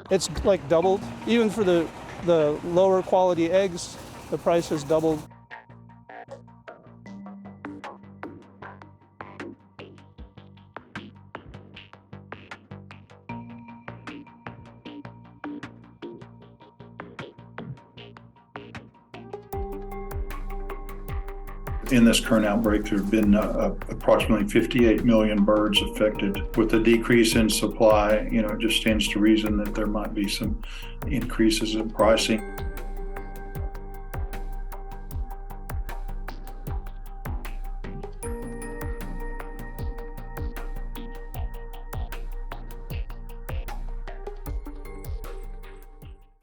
It's like doubled. Even for the lower quality eggs, the price has doubled. In this current outbreak, there have been approximately 58 million birds affected. With the decrease in supply, it just stands to reason that there might be some increases in pricing.